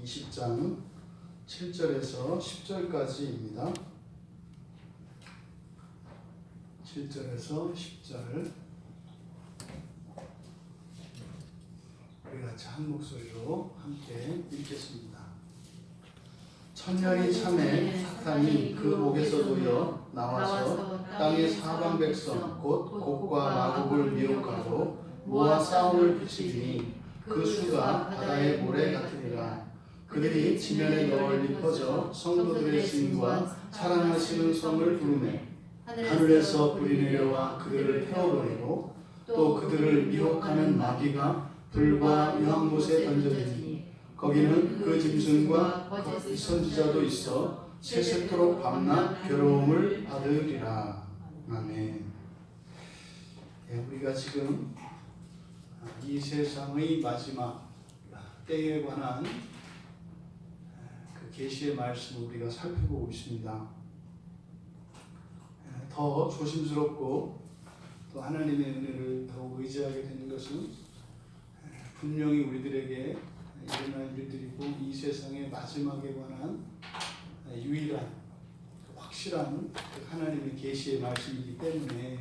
20장 7절에서 10절까지입니다. 7절에서 10절 우리 같이 한 목소리로 함께 읽겠습니다. 천년이 참에 사탄이 그 목에서 놓여 나와서 땅의 사방 백성 곧 곡과 마곡을 미혹하고 모아 싸움을 붙이니 그 수가 바다의 모래 같으리라. 그들이 지면에 널리 퍼져 성도들의 주인과 사랑하시는 성을 부르매 하늘에서 불이 내려와 그들을 태워버리고 또 그들을 미혹하는 마귀가 불과 유황못에 던져지니 거기는 그 짐승과 거짓 선지자도 있어 세세토록 밤낮 괴로움을 받으리라. 아멘. 우리가 지금 이 세상의 마지막 때에 관한 그 계시의 말씀을 우리가 살펴보고 있습니다. 더 조심스럽고 또 하나님의 은혜를 더욱 의지하게 되는 것은 분명히 우리들에게 일어날 일들이고 이 세상의 마지막에 관한 유일한 확실한 하나님의 계시의 말씀이기 때문에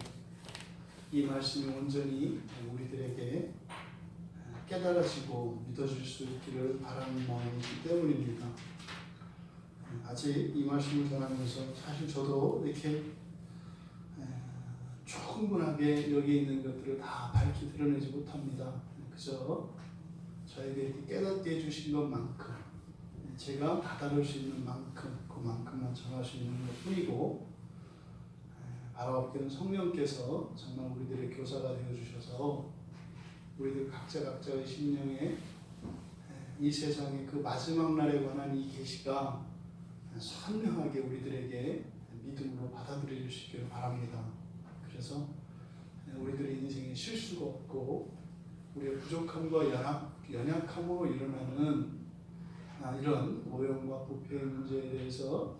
이 말씀이 온전히 우리들에게 깨달아지고 믿어질 수 있기를 바라는 마음이기 때문입니다. 아직 이 말씀을 전하면서 사실 저도 이렇게 충분하게 여기 있는 것들을 다 밝히 드러내지 못합니다. 그저 저에게 이렇게 깨닫게 해주신 것만큼 제가 다다를 수 있는 만큼 그만큼만 전할 수 있는 것 뿐이고 바라옵기는 성령께서 정말 우리들의 교사가 되어주셔서 우리들 각자의 심령에 이 세상의 그 마지막 날에 관한 이 계시가 선명하게 우리들에게 믿음으로 받아들일 수 있기를 바랍니다. 그래서 우리들의 인생에 실수가 없고 우리의 부족함과 연약함으로 일어나는 이런 오염과 부패의 문제에 대해서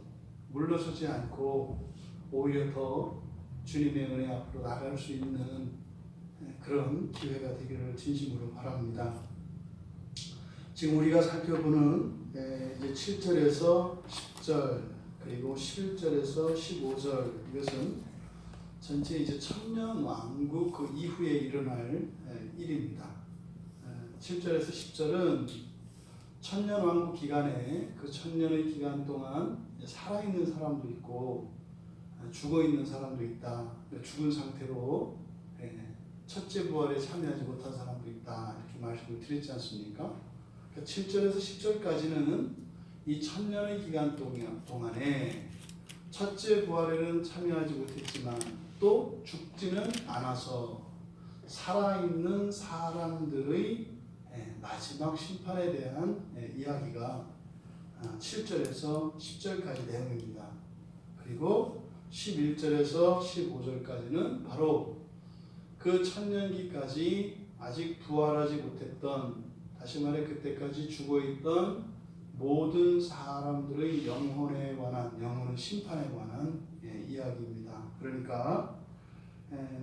물러서지 않고 오히려 더 주님의 은혜 앞으로 나갈 수 있는 그런 기회가 되기를 진심으로 바랍니다. 지금 우리가 살펴보는 이제 7절에서 10절 그리고 11절에서 15절 이것은 전체 이제 천년 왕국 그 이후에 일어날 일입니다. 7절에서 10절은 천년 왕국 기간에 그 천년의 기간 동안 살아있는 사람도 있고 죽어있는 사람도 있다. 죽은 상태로 첫째 부활에 참여하지 못한 사람도 있다. 이렇게 말씀을 드렸지 않습니까? 7절에서 10절까지는 이 천년의 기간 동안에 첫째 부활에는 참여하지 못했지만 또 죽지는 않아서 살아있는 사람들의 마지막 심판에 대한 이야기가 7절에서 10절까지 내용입니다. 그리고 11절에서 15절까지는 바로 그 천년기까지 아직 부활하지 못했던, 다시 말해 그때까지 죽어있던 모든 사람들의 영혼에 관한, 영혼의 심판에 관한 이야기입니다. 그러니까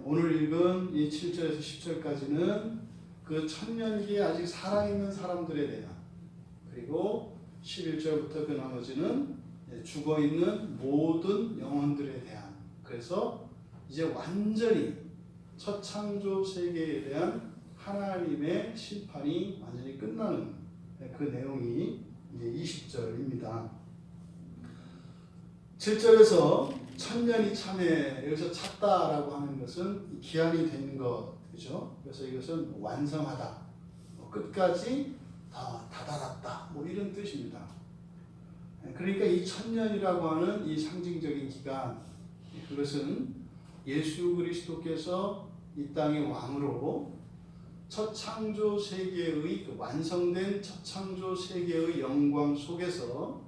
오늘 읽은 이 7절에서 10절까지는 그 천년기에 아직 살아있는 사람들에 대한, 그리고 11절부터 그 나머지는 죽어있는 모든 영혼들에 대한, 그래서 이제 완전히 첫 창조 세계에 대한 하나님의 심판이 완전히 끝나는 그 내용이 이제 20절입니다. 7절에서 천년이 참에 여기서 찼다라고 하는 것은 기한이 된 것, 그죠? 그래서 이것은 완성하다, 끝까지 다 다다랐다, 이런 뜻입니다. 그러니까 이 천년이라고 하는 이 상징적인 기간, 그것은 예수 그리스도께서 이 땅의 왕으로 첫 창조 세계의 완성된 첫 창조 세계의 영광 속에서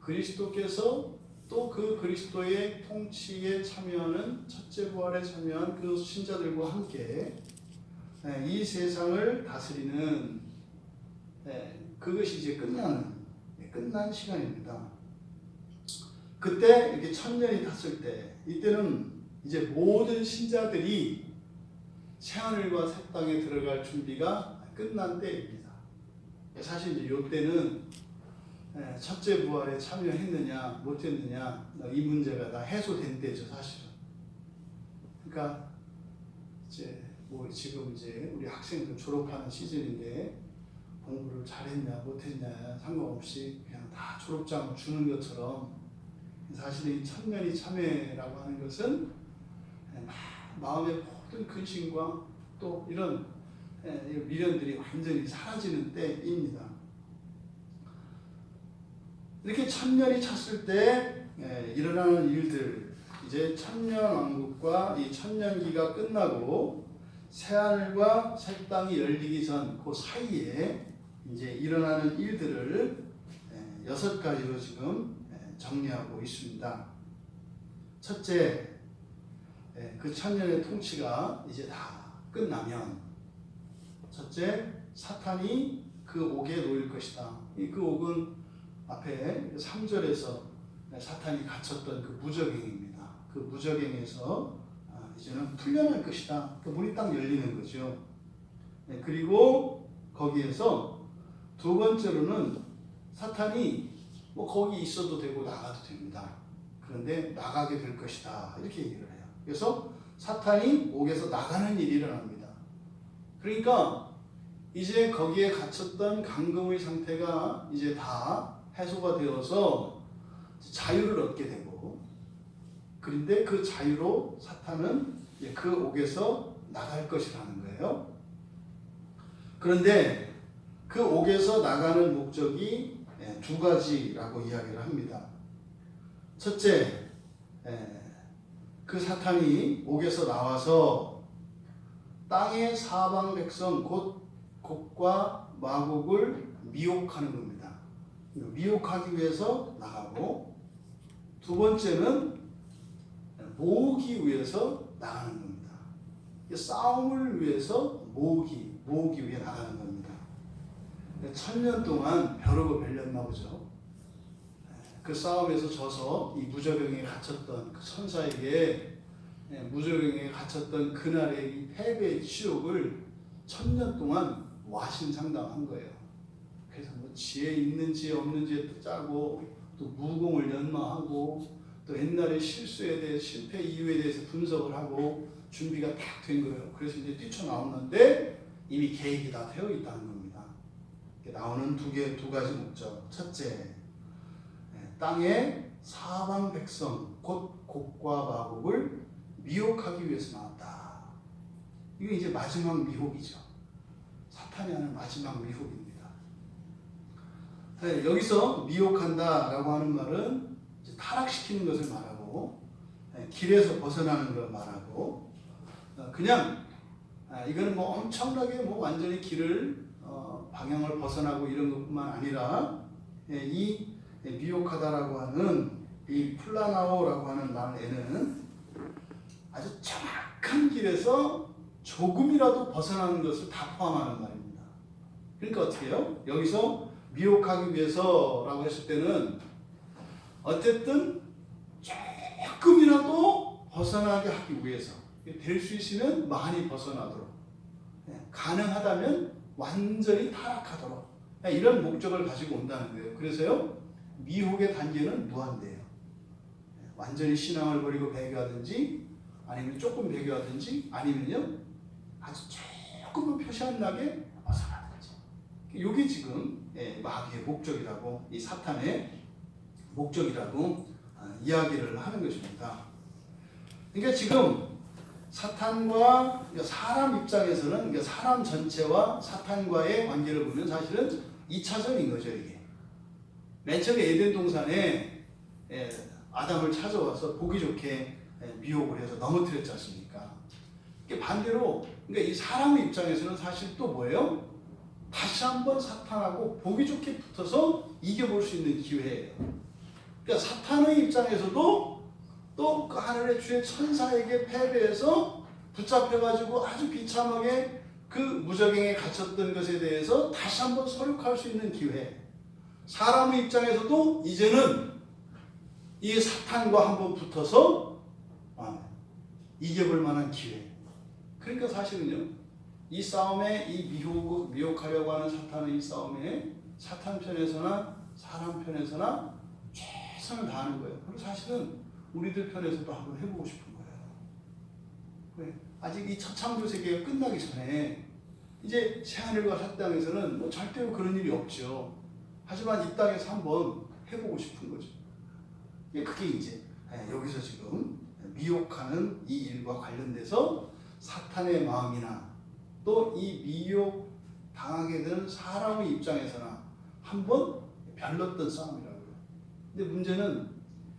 그리스도께서 또 그 그리스도의 통치에 참여하는 첫째 부활에 참여한 그 신자들과 함께 이 세상을 다스리는 그것이 이제 끝난 시간입니다. 그때 이렇게 천년이 탔을 때, 이때는 이제 모든 신자들이 새하늘과 새 땅에 들어갈 준비가 끝난 때입니다. 사실 이제 이때는 첫째 부활에 참여했느냐 못했느냐 이 문제가 다 해소된 때죠 사실은. 그러니까 이제 지금 이제 우리 학생들 졸업하는 시즌인데 공부를 잘했냐 못했냐 상관없이 그냥 다 졸업장을 주는 것처럼 사실 이 천년이 참회라고 하는 것은 마음의 모든 근심과 또 이런 미련들이 완전히 사라지는 때입니다. 이렇게 천년이 찼을 때 일어나는 일들, 이제 천년왕국과 이 천년기가 끝나고 새하늘과 새 땅이 열리기 전 그 사이에 이제 일어나는 일들을 6가지로 지금 정리하고 있습니다. 첫째, 그 천년의 통치가 이제 다 끝나면 첫째, 사탄이 그 옥에 놓일 것이다. 그 옥은 앞에 3절에서 사탄이 갇혔던 그 무적행입니다. 그 무적행에서 이제는 풀려날 것이다. 그 문이 딱 열리는 거죠. 그리고 거기에서 두 번째로는 사탄이 거기 있어도 되고 나가도 됩니다. 그런데 나가게 될 것이다. 이렇게 얘기를 해요. 그래서 사탄이 옥에서 나가는 일이 일어납니다. 그러니까 이제 거기에 갇혔던 강금의 상태가 이제 다 해소가 되어서 자유를 얻게 되고, 그런데 그 자유로 사탄은 그 옥에서 나갈 것이라는 거예요. 그런데 그 옥에서 나가는 목적이 두 가지라고 이야기를 합니다. 첫째, 그 사탄이 옥에서 나와서 땅의 사방 백성 곧 곡과 마곡을 미혹하는 겁니다. 미혹하기 위해서 나가고, 두 번째는 모으기 위해서 나가는 겁니다. 싸움을 위해서 모으기 위해 나가는 겁니다. 1000년 동안 벼르고 벨렸나 보죠. 그 싸움에서 져서 이 무저병에 갇혔던 그 천사에게 무저병에 갇혔던 그날의 이 패배의 치욕을 1000년 동안 와신상담한 거예요. 그래서 지혜 있는지 없는지 짜고, 또 무공을 연마하고, 또 옛날의 실수에 대해 실패 이유에 대해서 분석을 하고 준비가 딱 된 거예요. 그래서 이제 뛰쳐나오는데 이미 계획이 다 되어 있다는 겁니다. 나오는 두 가지 목적. 첫째, 땅의 사방 백성 곧 곡과 마곡을 미혹하기 위해서 나왔다. 이게 이제 마지막 미혹이죠. 사탄이 하는 마지막 미혹입니다. 여기서 미혹한다라고 하는 말은 이제 타락시키는 것을 말하고, 길에서 벗어나는 걸 말하고, 그냥 이거는 엄청나게 완전히 길을 방향을 벗어나고 이런 것뿐만 아니라, 이 미혹하다라고 하는 이 플라나오라고 하는 말에는 아주 정확한 길에서 조금이라도 벗어나는 것을 다 포함하는 말입니다. 그러니까 어떻게 해요? 여기서 미혹하기 위해서라고 했을 때는 어쨌든 조금이라도 벗어나게 하기 위해서, 될 수 있으면 많이 벗어나도록, 가능하다면 완전히 타락하도록, 이런 목적을 가지고 온다는 거예요. 그래서요, 미혹의 단계는 무한대예요. 완전히 신앙을 버리고 배교하든지, 아니면 조금 배교하든지, 아니면요 아주 조금은 표시 안 나게 벗어나든지. 이게 지금 마귀의 목적이라고, 이 사탄의 목적이라고 이야기를 하는 것입니다. 그러니까 지금 사탄과, 사람 입장에서는, 그러니까 사람 전체와 사탄과의 관계를 보면 사실은 2차전인 거죠. 이게 맨 처음에 에덴 동산에 아담을 찾아와서 보기 좋게 미혹을 해서 넘어뜨렸지 않습니까? 반대로, 그러니까 이 사람의 입장에서는 사실 또 뭐예요? 다시 한번 사탄하고 보기 좋게 붙어서 이겨볼 수 있는 기회예요. 그러니까 사탄의 입장에서도 또 그 하늘의 주의 천사에게 패배해서 붙잡혀가지고 아주 비참하게 그 무저갱에 갇혔던 것에 대해서 다시 한번 설욕할 수 있는 기회. 사람의 입장에서도 이제는 이 사탄과 한번 붙어서 이겨볼 만한 기회. 그러니까 사실은요, 이 싸움에, 이 미혹하려고 하는 사탄의 이 싸움에 사탄 편에서나 사람 편에서나 최선을 다하는 거예요. 그리고 사실은 우리들 편에서도 한번 해보고 싶은 거예요. 왜? 아직 이 처창조 세계가 끝나기 전에 이제 새하늘과 새 땅에서는 뭐 절대로 그런 일이 없죠. 하지만 이 땅에서 한번 해보고 싶은 거죠. 그게 이제 여기서 지금 미혹하는 이 일과 관련돼서 사탄의 마음이나 또 이 미혹 당하게 되는 사람의 입장에서나 한번 별렀던 싸움이라고요. 근데 문제는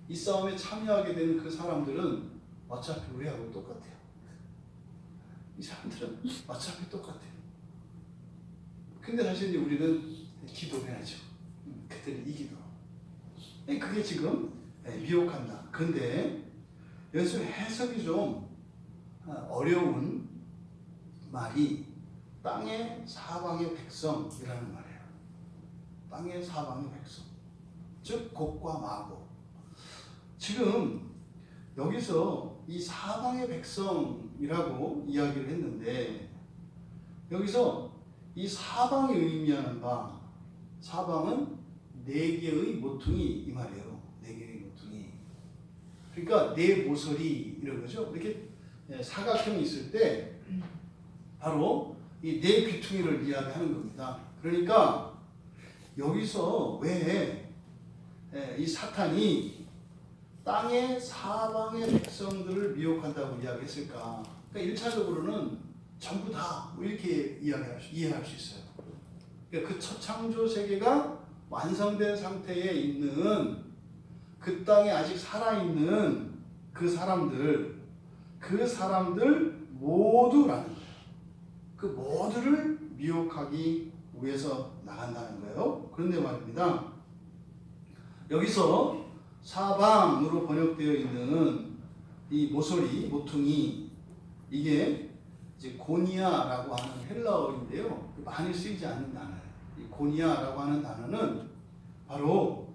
이 싸움에 참여하게 되는 그 사람들은 어차피 우리하고 똑같아요. 이 사람들은 어차피 똑같아요. 근데 사실 이제 우리는 기도해야죠. 그들을 이기도록. 그게 지금 미혹한다. 그런데 여기서 해석이 좀 어려운 말이 땅의 사방의 백성이라는 말이에요. 땅의 사방의 백성. 즉 곡과 마곡. 지금 여기서 이 사방의 백성이라고 이야기를 했는데 여기서 이 사방이 의미하는 바 사방은 네 개의 모퉁이 이 말이에요. 네 개의 모퉁이. 그러니까 네 모서리 이런 거죠. 이렇게 사각형이 있을 때 바로 이 네 귀퉁이를 이야기하는 겁니다. 그러니까 여기서 왜 이 사탄이 땅의 사방의 백성들을 미혹한다고 이야기했을까? 그러니까 1차적으로는 전부 다 이렇게 이해할 수 있어요. 그러니까 그 첫 창조 세계가 완성된 상태에 있는 그 땅에 아직 살아있는 그 사람들 모두라는 거예요. 그 모두를 미혹하기 위해서 나간다는 거예요. 그런데 말입니다. 여기서 사방으로 번역되어 있는 이 모서리, 모퉁이 이게 이제 고니아라고 하는 헬라어인데요. 많이 쓰이지 않는 단어예요. 이 고니아라고 하는 단어는 바로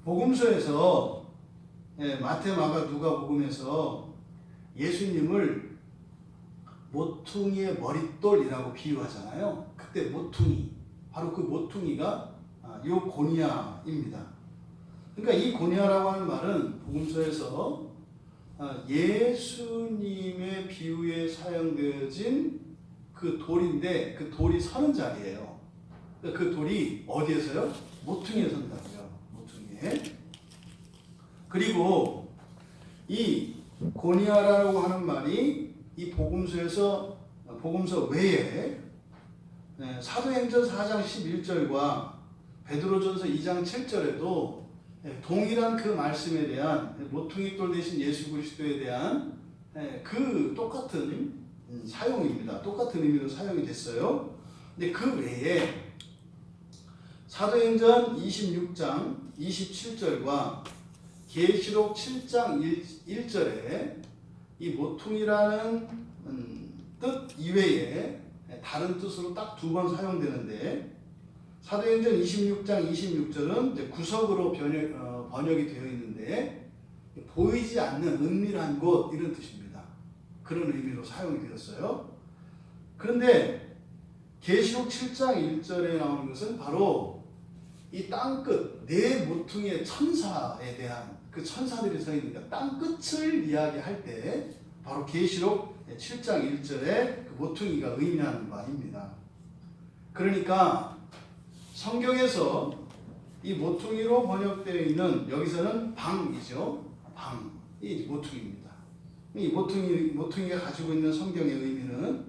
복음서에서 마태, 마가, 누가 복음에서 예수님을 모퉁이의 머릿돌이라고 비유하잖아요. 그때 모퉁이, 바로 그 모퉁이가 요 고니아입니다. 그러니까 이 고니아라고 하는 말은 복음서에서 예수님의 비유에 사용되어진 그 돌인데 그 돌이 서는 자리예요. 그 돌이 어디에서요? 모퉁이에 선다고요. 모퉁이에. 그리고 이 고니아라고 하는 말이 이 복음서 외에 사도행전 4장 11절과 베드로전서 2장 7절에도 동일한 그 말씀에 대한 모퉁이 돌 대신 예수 그리스도에 대한 그 똑같은 사용입니다. 똑같은 의미로 사용이 됐어요. 근데 그 외에 사도행전 26장 27절과 계시록 7장 1절에 이 모퉁이라는 뜻 이외에 다른 뜻으로 딱 두 번 사용되는데 사도행전 26장 26절은 이제 구석으로 번역이 되어 있는데 보이지 않는 은밀한 곳 이런 뜻입니다. 그런 의미로 사용이 되었어요. 그런데 계시록 7장 1절에 나오는 것은 바로 이 땅끝 네 모퉁이의 천사에 대한 그 천사들이 서 있는 땅 끝을 이야기할 때 바로 계시록 7장 1절에 그 모퉁이가 의미하는 바입니다. 그러니까 성경에서 이 모퉁이로 번역되어 있는 여기서는 방이죠. 방이 모퉁이입니다. 이 모퉁이가 가지고 있는 성경의 의미는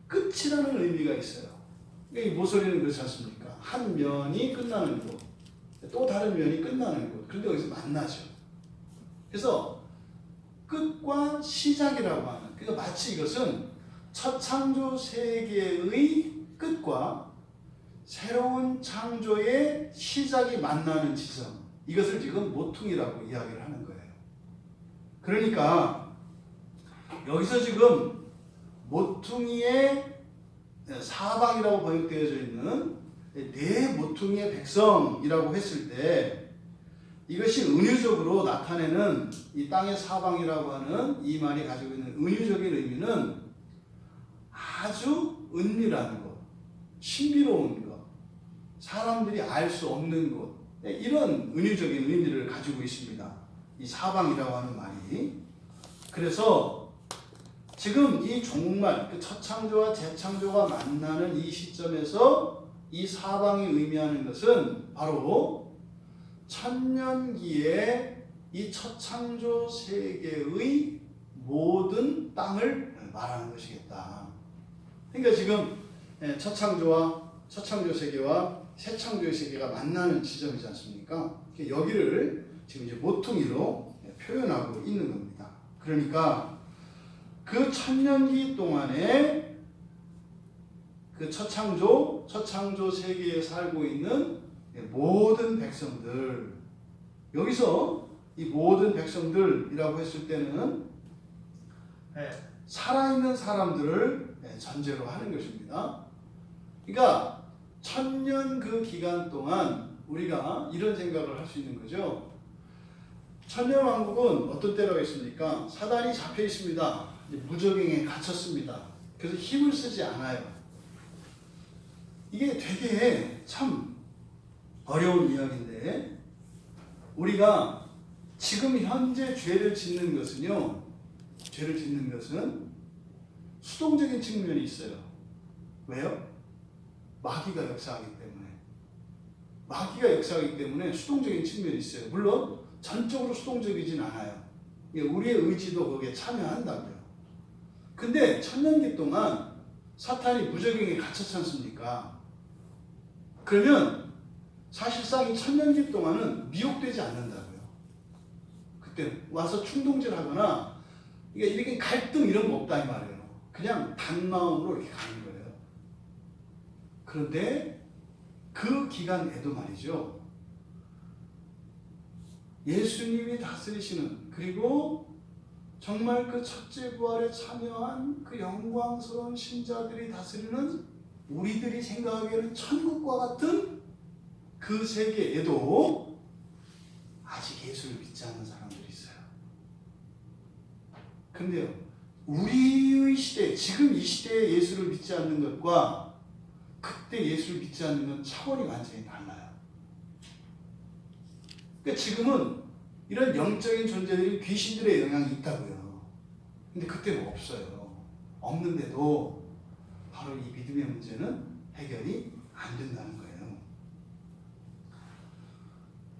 끝이라는 의미가 있어요. 이 모서리는 그렇지 않습니까? 한 면이 끝나는 곳, 또 다른 면이 끝나는 곳. 그런데 여기서 만나죠. 그래서 끝과 시작이라고 하는, 그러니까 마치 이것은 첫 창조 세계의 끝과 새로운 창조의 시작이 만나는 지점, 이것을 지금 모퉁이라고 이야기를 하는 거예요. 그러니까 여기서 지금 모퉁이의 사방이라고 번역되어져 있는 네 모퉁이의 백성이라고 했을 때 이것이 은유적으로 나타내는 이 땅의 사방이라고 하는 이 말이 가지고 있는 은유적인 의미는 아주 은밀한 것, 신비로운 것, 사람들이 알 수 없는 곳, 이런 은유적인 의미를 가지고 있습니다. 이 사방이라고 하는 말이. 그래서 지금 이 종말, 그 첫 창조와 재창조가 만나는 이 시점에서 이 사방이 의미하는 것은 바로 천년기에 이 첫 창조 세계의 모든 땅을 말하는 것이겠다. 그러니까 지금 첫 창조 세계와 새 창조의 세계가 만나는 지점이지 않습니까? 여기를 지금 이제 모퉁이로 표현하고 있는 겁니다. 그러니까 그 천년기 동안에 그 첫 창조 세계에 살고 있는 모든 백성들, 여기서 이 모든 백성들이라고 했을 때는 살아있는 사람들을 전제로 하는 것입니다. 그러니까 천년 그 기간 동안 우리가 이런 생각을 할 수 있는 거죠. 천년왕국은 어떤 때라고 했습니까? 사단이 잡혀 있습니다. 무적행에 갇혔습니다. 그래서 힘을 쓰지 않아요. 이게 되게 참 어려운 이야기인데, 우리가 지금 현재 죄를 짓는 것은 수동적인 측면이 있어요. 왜요? 마귀가 역사하기 때문에 수동적인 측면이 있어요. 물론 전적으로 수동적이진 않아요. 우리의 의지도 거기에 참여한다고요. 근데 천년기 동안 사탄이 무적행에 갇혔지 않습니까? 그러면 사실상 이 천년기 동안은 미혹되지 않는다고요. 그때 와서 충동질하거나 이렇게 갈등 이런 거 없다 이 말이에요. 그냥 단마음으로 이렇게 가는 거예요. 그런데 그 기간에도 말이죠, 예수님이 다스리시는, 그리고 정말 그 첫째 부활에 참여한 그 영광스러운 신자들이 다스리는, 우리들이 생각하기에는 천국과 같은 그 세계에도 아직 예수를 믿지 않는 사람들이 있어요. 근데요, 우리의 시대, 지금 이 시대에 예수를 믿지 않는 것과 그때 예수를 믿지 않는 건 차원이 완전히 달라요. 그러니까 지금은 이런 영적인 존재들이 귀신들의 영향이 있다고요. 근데 그때는 없어요. 없는데도 바로 이 믿음의 문제는 해결이 안 된다는 거예요.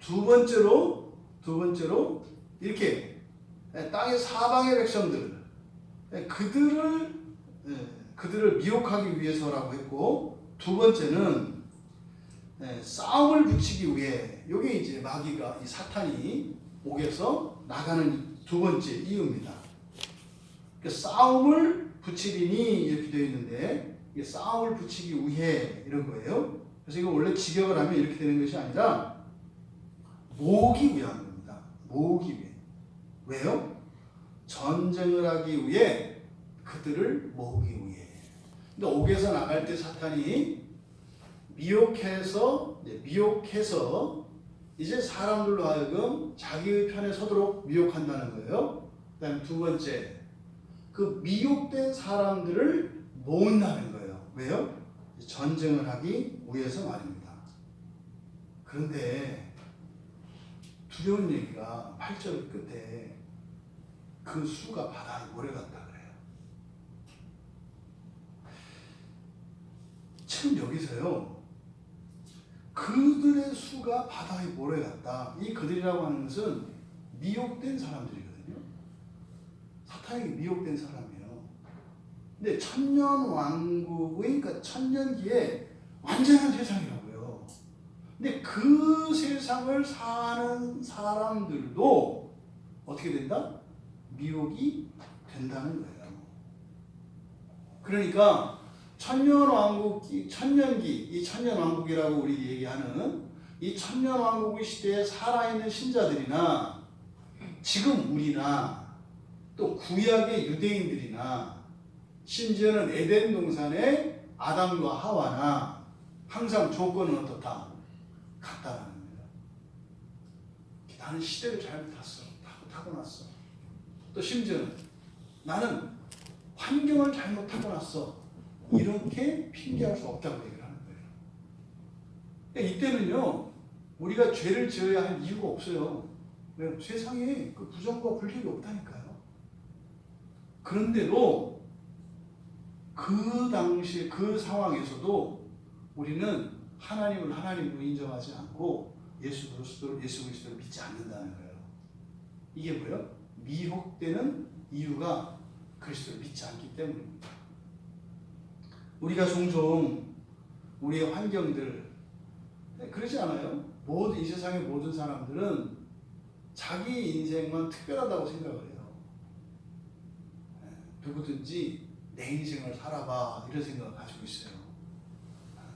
두 번째로 이렇게 땅의 사방의 백성들, 그들을 미혹하기 위해서라고 했고, 두 번째는 싸움을 붙이기 위해, 여기 이제 마귀가, 이 사탄이 옥에서 나가는 두 번째 이유입니다. 싸움을 붙이리니 이렇게 되어 있는데, 이게 싸움을 붙이기 위해 이런 거예요. 그래서 이거 원래 직역을 하면 이렇게 되는 것이 아니라 모으기 위한 겁니다. 모으기 위해. 왜요? 전쟁을 하기 위해, 그들을 모으기 위해. 근데 옥에서 나갈 때 사탄이 미혹해서 이제 사람들로 하여금 자기의 편에 서도록 미혹한다는 거예요. 그다음에 두 번째, 그 미혹된 사람들을 모은다는 거예요. 왜요? 전쟁을 하기 위해서 말입니다. 그런데 두려운 얘기가 8절 끝에 그 수가 바다에 몰려갔다 그래요. 지금 여기서요, 그들의 수가 바다에 몰려갔다. 이 그들이라고 하는 것은 미혹된 사람들이거든요. 사탄에게 미혹된 사람이에요. 근데 천년왕국의, 그러니까 천년기에 완전한 세상이라고요. 근데 그 세상을 사는 사람들도 어떻게 된다? 미혹이 된다는 거예요. 그러니까 천년왕국, 천년기, 이 천년왕국이라고 우리 얘기하는 이 천년왕국의 시대에 살아있는 신자들이나, 지금 우리나, 또 구약의 유대인들이나, 심지어는 에덴 동산의 아담과 하와나 항상 조건은 어떻다? 같다라는 거예요. 나는 시대를 잘못 타고났어. 또 심지어는 나는 환경을 잘못 타고났어. 이렇게 핑계할 수 없다고 얘기를 하는 거예요. 이때는요 우리가 죄를 지어야 할 이유가 없어요. 왜? 세상에 그 부정과 불법이 없다니까요. 그런데도 그 당시 그 상황에서도 우리는 하나님을 하나님으로 인정하지 않고 예수 그리스도를 믿지 않는다는 거예요. 이게 뭐예요? 미혹되는 이유가 그리스도를 믿지 않기 때문입니다. 우리가 종종 우리의 환경들 그러지 않아요? 이 세상의 모든 사람들은 자기 인생만 특별하다고 생각을 해요. 누구든지 내 인생을 살아봐 이런 생각을 가지고 있어요.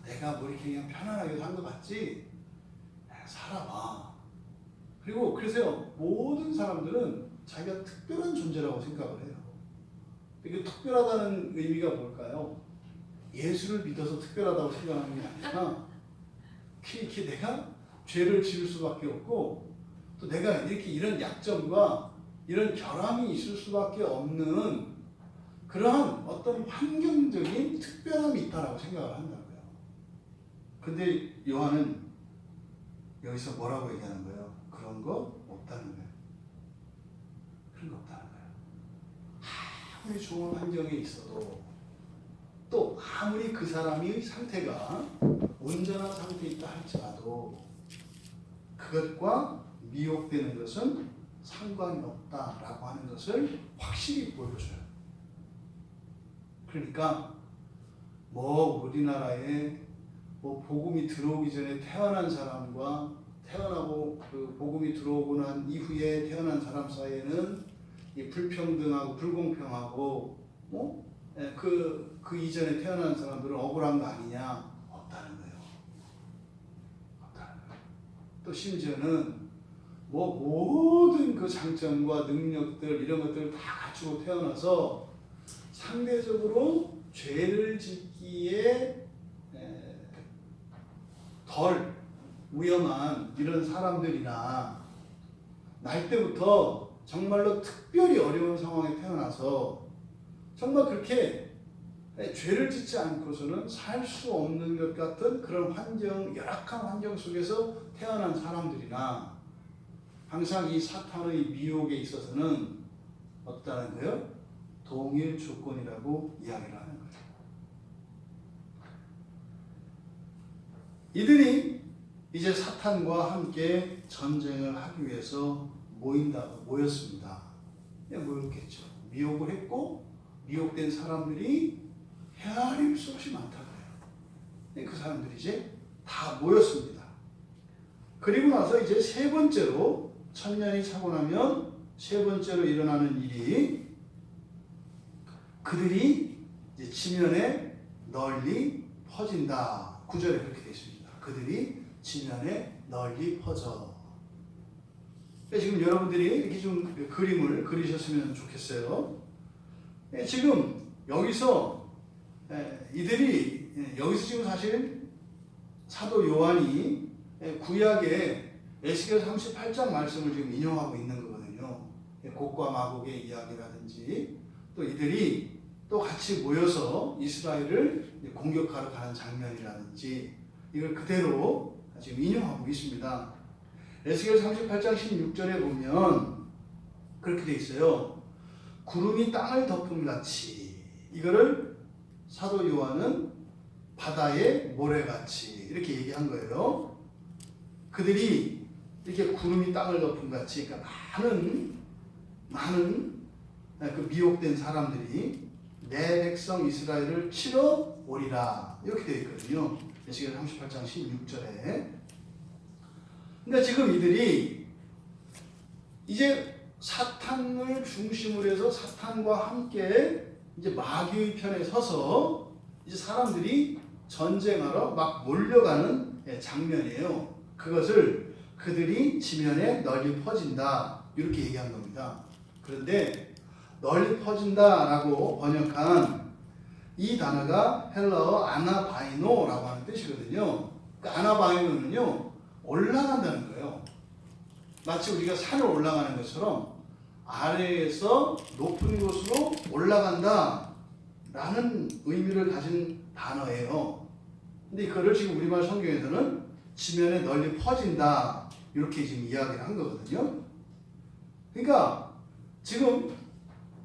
내가 뭐 이렇게 그냥 편안하게 산 것 같지? 살아봐. 그리고 그래서요 모든 사람들은 자기가 특별한 존재라고 생각을 해요. 이게 특별하다는 의미가 뭘까요? 예수를 믿어서 특별하다고 생각하는 게 아니라 이렇게 내가 죄를 지을 수밖에 없고 또 내가 이렇게 이런 약점과 이런 결함이 있을 수밖에 없는 그러한 어떤 환경적인 특별함이 있다라고 생각을 한다고요. 근데 요한은 여기서 뭐라고 얘기하는 거예요? 그런 거 없다는 거예요. 그런 거 없다는 거예요. 아무리 좋은 환경에 있어도 또 아무리 그 사람의 상태가 온전한 상태에 있다 할지라도 그것과 미혹되는 것은 상관이 없다라고 하는 것을 확실히 보여줘요. 그러니까 뭐 우리나라에 뭐 복음이 들어오기 전에 태어난 사람과 태어나고 그 복음이 들어오고 난 이후에 태어난 사람 사이에는 이 불평등하고 불공평하고 그 이전에 태어난 사람들은 억울한 거 아니냐? 없다는 거예요. 없다는 거예요. 또 심지어는 뭐 모든 그 장점과 능력들 이런 것들을 다 갖추고 태어나서 상대적으로 죄를 짓기에 덜 위험한 이런 사람들이나 날 때부터 정말로 특별히 어려운 상황에 태어나서 정말 그렇게 죄를 짓지 않고서는 살 수 없는 것 같은 그런 환경, 열악한 환경 속에서 태어난 사람들이나 항상 이 사탄의 미혹에 있어서는 없다는 거예요? 동일 조건이라고 이야기를 하는 거예요. 이들이 이제 사탄과 함께 전쟁을 하기 위해서 모였습니다. 모였겠죠. 미혹을 했고 미혹된 사람들이 헤아릴 수 없이 많다고요. 그 사람들이 이제 다 모였습니다. 그리고 나서 이제 세 번째로 천년이 차고 나면 세 번째로 일어나는 일이 그들이 이제 지면에 널리 퍼진다. 9절에 그렇게 되어 있습니다. 그들이 지면에 널리 퍼져. 지금 여러분들이 이렇게 좀 그림을 그리셨으면 좋겠어요. 지금 여기서 이들이 여기서 지금 사실 사도 요한이 구약의 에스겔 38장 말씀을 지금 인용하고 있는 거거든요. 곡과 마곡의 이야기라든지 또 이들이 또 같이 모여서 이스라엘을 공격하러 가는 장면이라든지 이걸 그대로 지금 인용하고 있습니다. 에스겔 38장 16절에 보면 그렇게 돼 있어요. 구름이 땅을 덮음 같이 이거를 사도 요한은 바다의 모래같이 이렇게 얘기한 거예요. 그들이 이렇게 구름이 땅을 덮음 같이 그러니까 많은 그 미혹된 사람들이 내 백성 이스라엘을 치러 오리라 이렇게 되어 있거든요. 에스겔 38장 16절에. 그러니까 지금 이들이 이제 사탄을 중심으로 해서 사탄과 함께 이제 마귀의 편에 서서 이제 사람들이 전쟁하러 막 몰려가는 장면이에요. 그것을 그들이 지면에 널리 퍼진다 이렇게 얘기한 겁니다. 그런데 널리 퍼진다라고 번역한 이 단어가 헬라어 아나바이노라고 하는 뜻이거든요. 그 아나바이노는요 올라간다는 거예요. 마치 우리가 산을 올라가는 것처럼 아래에서 높은 곳으로 올라간다 라는 의미를 가진 단어예요. 근데 그거를 지금 우리말 성경에서는 지면에 널리 퍼진다. 이렇게 지금 이야기를 한 거거든요. 그러니까 지금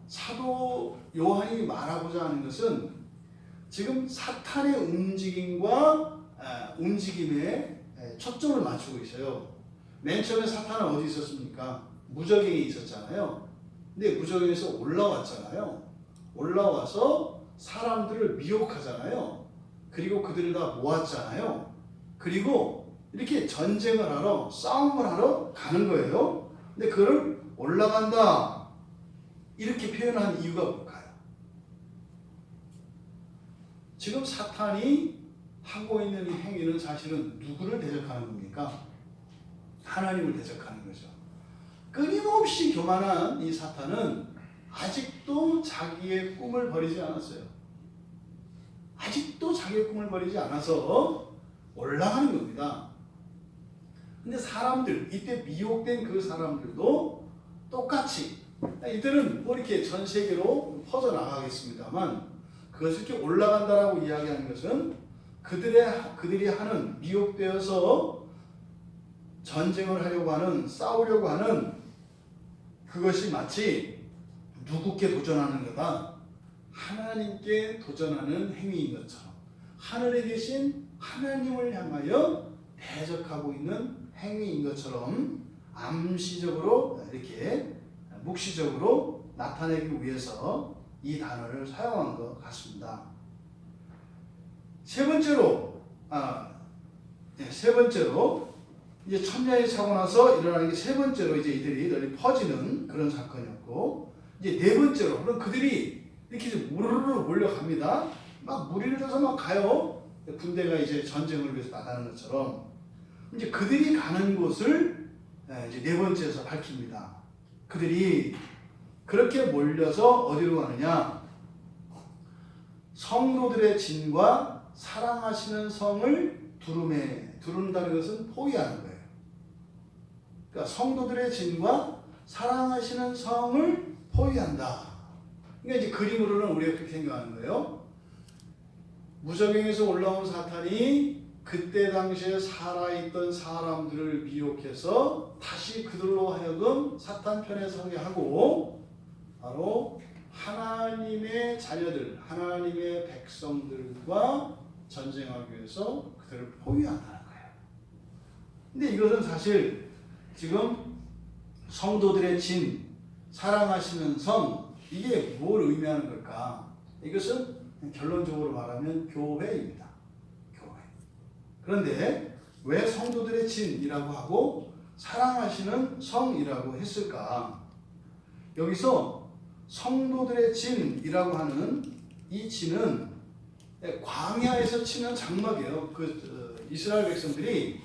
사도 요한이 말하고자 하는 것은 지금 사탄의 움직임에 초점을 맞추고 있어요. 맨 처음에 사탄은 어디 있었습니까? 무저갱에 있었잖아요. 근데 무저갱에서 올라왔잖아요. 올라와서 사람들을 미혹하잖아요. 그리고 그들을 다 모았잖아요. 그리고 이렇게 전쟁을 하러, 싸움을 하러 가는 거예요. 근데 그를 올라간다 이렇게 표현한 이유가 뭘까요? 지금 사탄이 하고 있는 이 행위는 사실은 누구를 대적하는 겁니까? 하나님을 대적하는 거죠. 끊임없이 교만한 이 사탄은 아직도 자기의 꿈을 버리지 않았어요. 아직도 자기의 꿈을 버리지 않아서 올라가는 겁니다. 근데 사람들, 이때 미혹된 그 사람들도 똑같이, 이들은 뭐 이렇게 전 세계로 퍼져나가겠습니다만, 그것을 이렇게 올라간다라고 이야기하는 것은 그들이 하는, 미혹되어서 전쟁을 하려고 하는, 싸우려고 하는 그것이 마치 누구께 도전하는 거다? 하나님께 도전하는 행위인 것처럼, 하늘에 계신 하나님을 향하여 대적하고 있는 행위인 것처럼 암시적으로 이렇게 묵시적으로 나타내기 위해서 이 단어를 사용한 것 같습니다. 세 번째로 이제 천년이 차고 나서 일어나는 게 세 번째로 이제 이들이 널리 퍼지는 그런 사건이었고, 이제 네 번째로 그럼 그들이 이렇게 무르르 몰려갑니다. 막 무리를 져서 막 가요. 군대가 이제 전쟁을 위해서 나가는 것처럼 이제 그들이 가는 곳을 이제 네 번째에서 밝힙니다. 그들이 그렇게 몰려서 어디로 가느냐? 성도들의 진과 사랑하시는 성을 두른다는 것은 포위하는 거예요. 그러니까 성도들의 진과 사랑하시는 성을 포위한다. 그러니까 이제 그림으로는 우리가 그렇게 생각하는 거예요. 무저갱에서 올라온 사탄이 그때 당시에 살아있던 사람들을 미혹해서 다시 그들로 하여금 사탄 편에 서게 하고, 바로 하나님의 자녀들, 하나님의 백성들과 전쟁하기 위해서 그들을 포위한다는 거예요. 근데 이것은 사실 지금 성도들의 진, 사랑하시는 성, 이게 뭘 의미하는 걸까? 이것은 결론적으로 말하면 교회입니다. 교회. 그런데 왜 성도들의 진이라고 하고 사랑하시는 성이라고 했을까? 여기서 성도들의 진이라고 하는 이 진은 광야에서 치는 장막이에요. 이스라엘 백성들이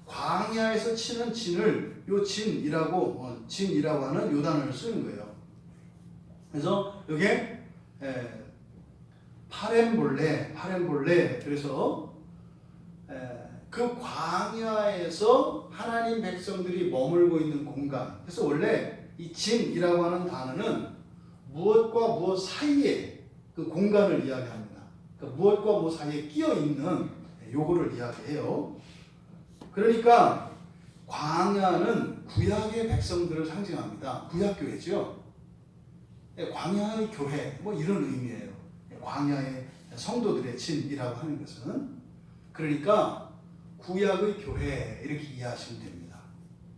광야에서 치는 진을 요 진이라고 하는 요 단어를 쓰는 거예요. 그래서 이게 파렘볼레 그래서 그 광야에서 하나님 백성들이 머물고 있는 공간. 그래서 원래 이 진이라고 하는 단어는 무엇과 무엇 사이에 그 공간을 이야기합니다. 그러니까 무엇과 무엇 사이에 끼어 있는 요거를 이야기해요. 그러니까 광야는 구약의 백성들을 상징합니다. 구약교회죠. 광야의 교회 뭐 이런 의미예요. 광야의 성도들의 진이라고 하는 것은, 그러니까 구약의 교회 이렇게 이해하시면 됩니다.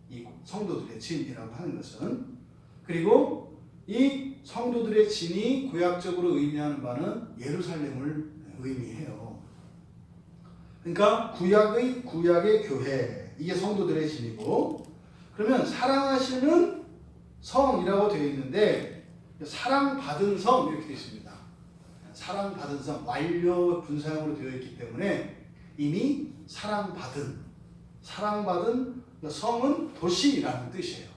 이 성도들의 진이라고 하는 것은. 그리고 이 성도들의 진이 구약적으로 의미하는 바는 예루살렘을 의미해요. 그러니까 구약의 교회, 이게 성도들의 진이고, 그러면 사랑하시는 성이라고 되어 있는데 사랑받은 성 이렇게 되어 있습니다. 사랑받은 성, 완료 분사형으로 되어 있기 때문에 이미 사랑받은 성은 도시라는 뜻이에요.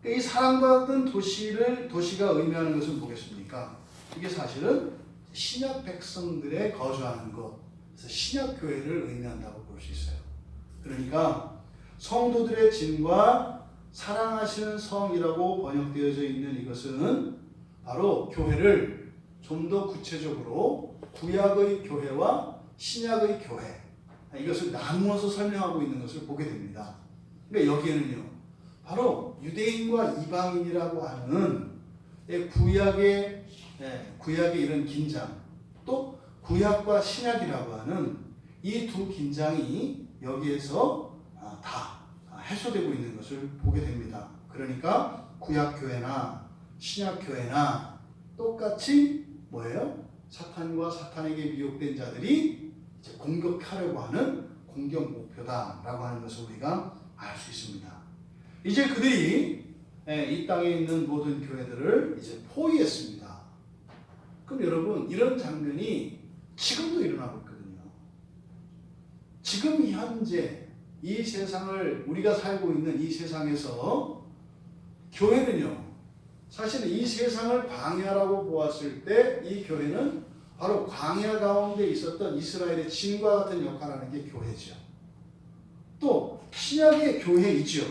이 사랑받은 도시가 의미하는 것은 뭐겠습니까? 이게 사실은 신약 백성들의 거주하는 것, 그래서 신약 교회를 의미한다고 볼 수 있어요. 그러니까 성도들의 진과 사랑하시는 성이라고 번역되어져 있는 이것은 바로 교회를 좀 더 구체적으로 구약의 교회와 신약의 교회, 이것을 나누어서 설명하고 있는 것을 보게 됩니다. 그러니까 여기에는요, 바로 유대인과 이방인이라고 하는 구약의 이런 긴장, 또 구약과 신약이라고 하는 이 두 긴장이 여기에서 다 해소되고 있는 것을 보게 됩니다. 그러니까 구약 교회나 신약 교회나 똑같이 뭐예요? 사탄과 사탄에게 미혹된 자들이 이제 공격하려고 하는 공격 목표다라고 하는 것을 우리가 알 수 있습니다. 이제 그들이 이 땅에 있는 모든 교회들을 이제 포위했습니다. 그럼 여러분, 이런 장면이 지금도 일어나고 있거든요. 지금 현재 이 세상을, 우리가 살고 있는 이 세상에서 교회는요, 사실은 이 세상을 광야라고 보았을 때 이 교회는 바로 광야 가운데 있었던 이스라엘의 진과 같은 역할을 하는 게 교회죠. 또 신약의 교회이죠.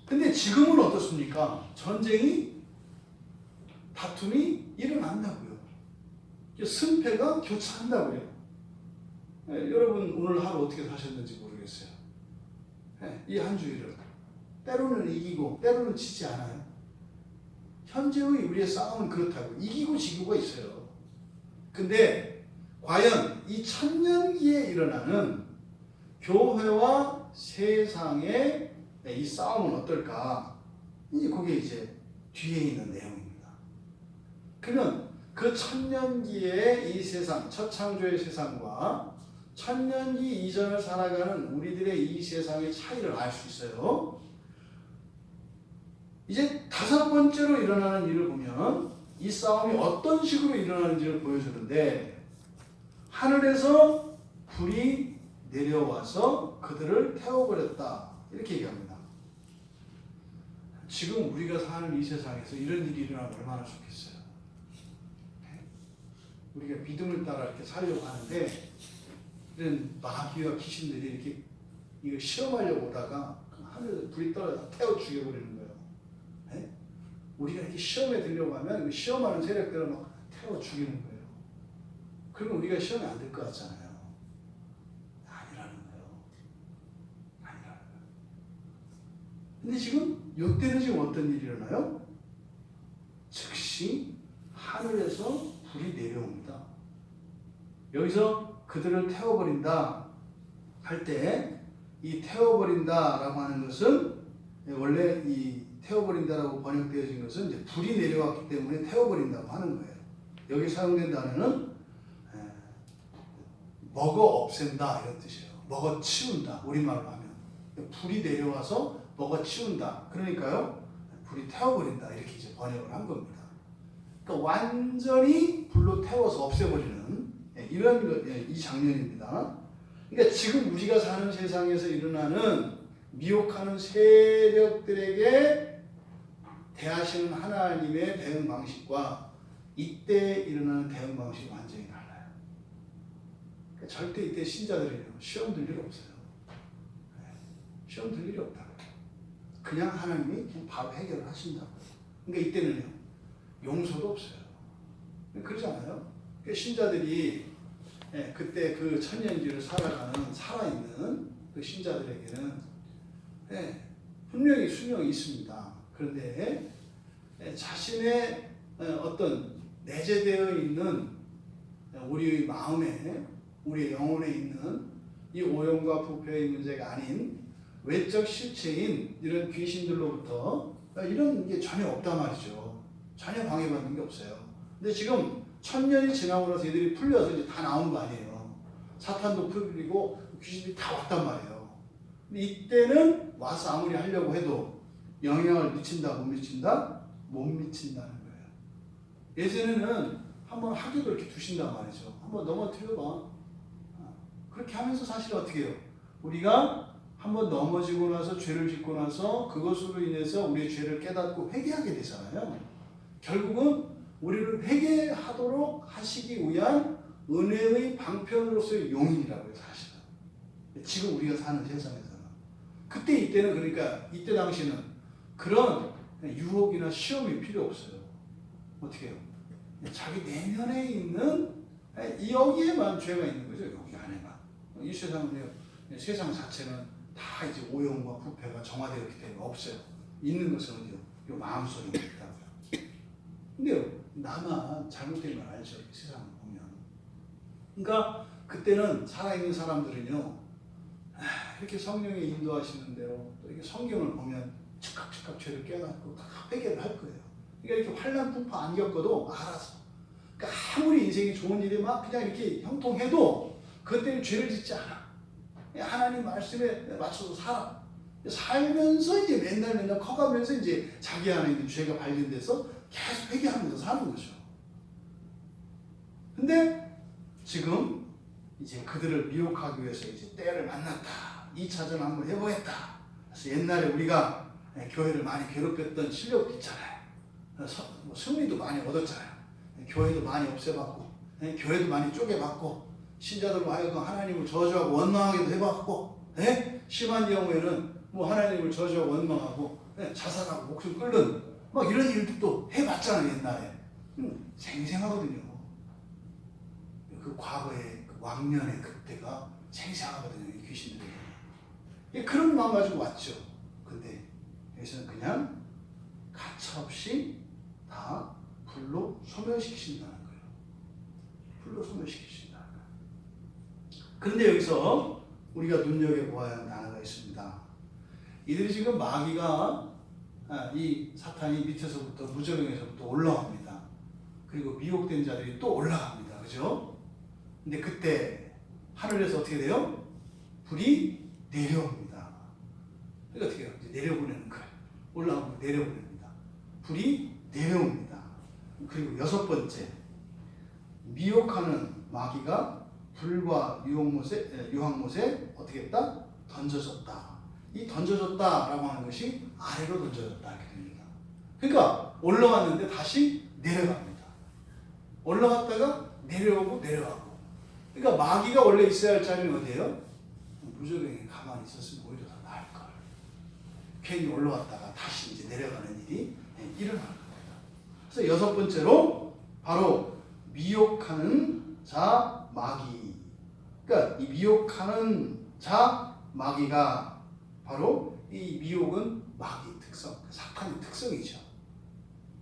근데 지금은 어떻습니까? 전쟁이, 다툼이 일어난다고요. 승패가 교차한다고요. 여러분 오늘 하루 어떻게 사셨는지 모르겠어요. 이 한 주일을 때로는 이기고 때로는 지지 않아요. 현재의 우리의 싸움은 그렇다고 이기고 지고가 있어요. 근데 과연 이 천년기에 일어나는 교회와 세상의 이 싸움은 어떨까? 이제 그게 이제 뒤에 있는 내용입니다. 그러면 그 천년기의 이 세상, 첫 창조의 세상과 천년기 이전을 살아가는 우리들의 이 세상의 차이를 알 수 있어요. 이제 다섯 번째로 일어나는 일을 보면 이 싸움이 어떤 식으로 일어나는지를 보여주는데, 하늘에서 불이 내려와서 그들을 태워버렸다, 이렇게 얘기합니다. 지금 우리가 사는 이 세상에서 이런 일이 일어나면 얼마나 좋겠어요. 우리가 믿음을 따라 이렇게 살려고 하는데 이런 마귀와 귀신들이 이렇게 이거 시험하려고 오다가 하늘에서 불이 떨어져 태워 죽여버리는 거예요. 네? 우리가 이렇게 시험에 들려고 하면 시험하는 세력들을 막 태워 죽이는 거예요. 그러면 우리가 시험에 안 들 것 같잖아요. 아니라는 거예요. 아니라는 거예요. 근데 지금 이때는 지금 어떤 일이 일어나요? 즉시 하늘에서 불이 내려옵니다. 여기서 그들을 태워버린다 할 때 이 태워버린다라고 하는 것은 원래 이 태워버린다라고 번역되어진 것은 이제 불이 내려왔기 때문에 태워버린다고 하는 거예요. 여기 사용된 단어는 먹어 없앤다 이런 뜻이에요. 먹어 치운다, 우리말로 하면 불이 내려와서 먹어 치운다. 그러니까요, 불이 태워버린다 이렇게 이제 번역을 한 겁니다. 그러니까 완전히 불로 태워서 없애버리는 이런 이 장면입니다. 그러니까 지금 우리가 사는 세상에서 일어나는 미혹하는 세력들에게 대하시는 하나님의 대응 방식과 이때 일어나는 대응 방식이 완전히 달라요. 그러니까 절대 이때 신자들이 시험 들 일 없어요. 시험 들 일이 없다고요. 그냥 하나님이 바로 해결을 하신다고요. 그러니까 이때는요, 용서도 없어요. 그러지 않아요? 그러니까 신자들이 그때 그 천년기를 살아가는 살아있는 그 신자들에게는 분명히 수명이 있습니다. 그런데 자신의 어떤 내재되어 있는 우리의 마음에, 우리의 영혼에 있는 이 오염과 부패의 문제가 아닌 외적 실체인 이런 귀신들로부터 이런 게 전혀 없단 말이죠. 전혀 방해받는 게 없어요. 근데 지금 천년이 지나고 나서 얘들이 풀려서 이제 다 나온 거 아니에요. 사탄도 풀리고 귀신들이 다 왔단 말이에요. 근데 이때는 와서 아무리 하려고 해도 영향을 미친다, 못 미친다? 못 미친다는 거예요. 예전에는 한번 하기도 이렇게 두신단 말이죠. 한번 넘어뜨려봐. 그렇게 하면서 사실 어떻게 해요? 우리가 한번 넘어지고 나서 죄를 짓고 나서 그것으로 인해서 우리의 죄를 깨닫고 회개하게 되잖아요. 결국은 우리를 회개하도록 하시기 위한 은혜의 방편으로서의 용인이라고요, 사실은. 지금 우리가 사는 세상에서는. 그때 이때는, 그러니까 이때 당시는 그런 유혹이나 시험이 필요 없어요. 어떻게 해요? 자기 내면에 있는 여기에만 죄가 있는 거죠, 여기 안에만. 이 세상은요, 세상 자체는 다 이제 오염과 부패가 정화되었기 때문에 없어요. 있는 것은 어디요? 요 마음속에 있다고요. 근데요, 나만 잘못된 걸 알죠. 이 세상을 보면. 그러니까 그때는 살아있는 사람들은요, 이렇게 성령의 인도하시는 대로 또 이렇게 성경을 보면 즉각 죄를 깨닫고 회개를 할 거예요. 그러니까 이렇게 환난 풍파 안 겪어도 알아서. 그러니까 아무리 인생이 좋은 일이 막 그냥 이렇게 형통해도 그것 때문에 죄를 짓지 않아. 하나님 말씀에 맞춰서 살아. 살면서 이제 맨날 커가면서 이제 자기 안에 있는 죄가 발견돼서 계속 회개하면서 사는 거죠. 근데 지금 이제 그들을 미혹하기 위해서 이제 때를 만났다. 2차전 한번 해보겠다. 그래서 옛날에 우리가 교회를 많이 괴롭혔던 실력도 있잖아요. 뭐 승리도 많이 얻었잖아요. 교회도 많이 없애봤고, 교회도 많이 쪼개봤고, 신자들로 하여금 하나님을 저주하고 원망하기도 해봤고, 심한 경우에는 뭐 하나님을 저주하고 원망하고 자살하고 목숨 끊는 막 이런 일도 해봤잖아요. 옛날에. 생생하거든요. 그 과거의 그 왕년의 그때가 생생하거든요. 이 귀신들이. 그런 마음 가지고 왔죠. 근데 여기서는 그냥 가차없이 다 불로 소멸시키신다는 거예요. 불로 소멸시키신다는 거예요. 그런데 여기서 우리가 눈여겨보아야 하는 단어가 있습니다. 이들이 지금 마귀가 이 사탄이 밑에서부터 무저병에서부터 올라옵니다. 그리고 미혹된 자들이 또 올라갑니다. 그죠? 근데 그때 하늘에서 어떻게 돼요? 불이 내려옵니다. 그러니까 어떻게 해요? 이제 내려보내는 거예요. 올라오고 내려보냅니다. 불이 내려옵니다. 그리고 6번째, 미혹하는 마귀가 불과 유황못에 어떻게 했다? 던져졌다. 이 던져졌다라고 하는 것이 아래로 던져졌다 이렇게 됩니다. 그러니까 올라왔는데 다시 내려갑니다. 올라갔다가 내려오고 내려가고. 그러니까 마귀가 원래 있어야 할 자리는 어디예요? 무저병에 가만히 있었으면 오히려 더 나을 걸. 괜히 올라왔다가 다시 이제 내려가는 일이 일어나는 겁니다. 그래서 6번째로 바로 미혹하는 자 마귀. 그러니까 이 미혹하는 자 마귀가 바로 이 미혹은 마귀 특성, 사탄의 특성이죠.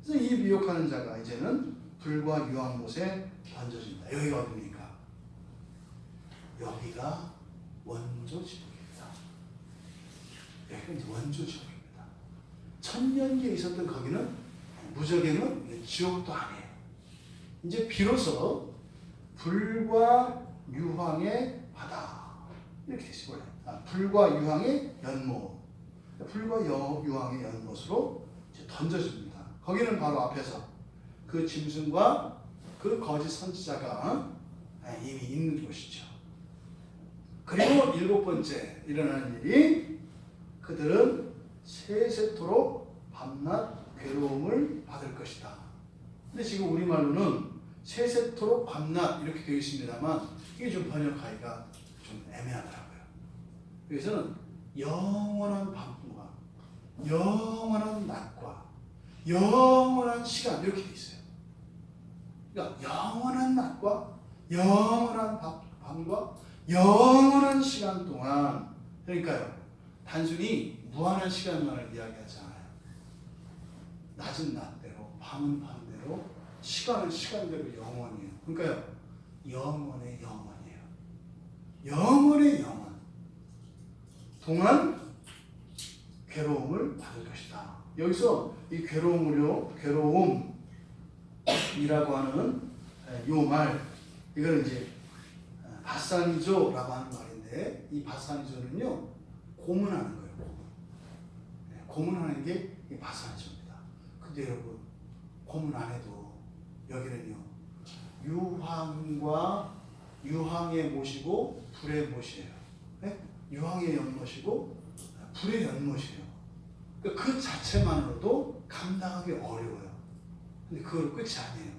그래서 이 미혹하는 자가 이제는 불과 유황못에 던져진다. 여기가 어디입니까? 여기가 원조지옥입니다. 여기가 이제 원조지옥입니다. 천년기에 있었던 거기는 무저갱은 지옥도 아니에요. 이제 비로소 불과 유황의 바다 이렇게 되시고요. 불과 유황의 연못, 불과 유황의 연못으로 이제 던져집니다. 거기는 바로 앞에서 그 짐승과 그 거짓 선지자가 이미 있는 곳이죠. 그리고 7번째 일어나는 일이 그들은 세세토록 밤낮 괴로움을 받을 것이다. 근데 지금 우리말로는 세세토록 밤낮 이렇게 되어 있습니다만 이게 좀 번역하기가 좀 애매하더라고요. 여기서는 영원한 밤과 영원한 낮과 영원한 시간 이렇게 되어 있어요. 그러니까 영원한 낮과 영원한 밤과 영원한 시간 동안, 그러니까요 단순히 무한한 시간만을 이야기하지 않아요. 낮은 낮대로 밤은 밤대로 시간은 시간대로 영원이에요. 그러니까요 영원의 영원이에요. 영원의 영원 동안 괴로움을 받을 것이다. 여기서 이 괴로움이라고 하는 이 말, 이거는 이제 바사니조라고 하는 말인데, 이 바사니조는요 고문하는 거예요. 고문하는 게 이 바사니조입니다. 근데 여러분 고문 안 해도 여기는요 유황의 못이고 불의 못이에요. 유황의 연못이고 불의 연못이에요. 그러니까 그 자체만으로도 감당하기 어려워요. 근데 그걸 끝이 아니에요.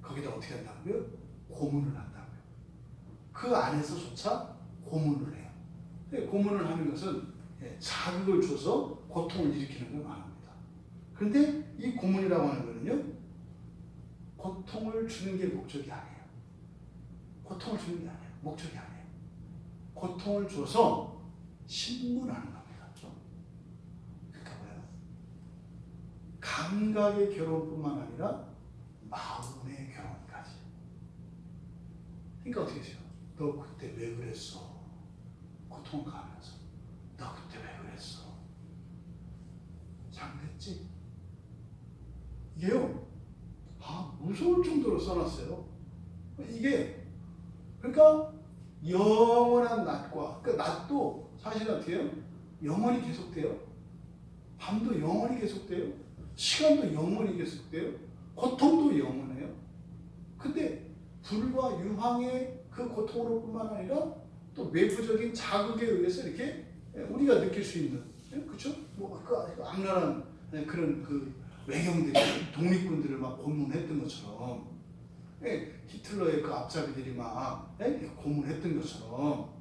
거기다 어떻게 한다고요? 고문을 한다고요. 그 안에서조차 고문을 해요. 고문을 하는 것은 자극을 줘서 고통을 일으키는 걸 말합니다. 그런데 이 고문이라고 하는 거는요 고통을 주는 게 목적이 아니에요. 고통을 주는 게 아니에요. 목적이 아니에요. 고통을 줘서 신문하는 겁니다. 그러니까 뭐예요? 감각의 괴로움뿐만 아니라 마음의 괴로움까지. 그러니까 어떻게 해요? 너 그때 왜 그랬어? 고통을 가면서 너 그때 왜 그랬어? 잘못했지? 이게요, 무서울 정도로 써놨어요. 이게 그러니까 영원한 낮과, 그러니까 낮도 사실은 어떻게 해요? 영원히 계속돼요. 밤도 영원히 계속돼요. 시간도 영원히 계속돼요. 고통도 영원해요. 근데 불과 유황의 그 고통으로뿐만 아니라 또 외부적인 자극에 의해서 이렇게 우리가 느낄 수 있는, 그렇죠? 뭐 그 악랄한 그런 그 외경들이 독립군들을 막 고문했던 것처럼, 히틀러의 그 앞잡이들이 막 고문했던 것처럼,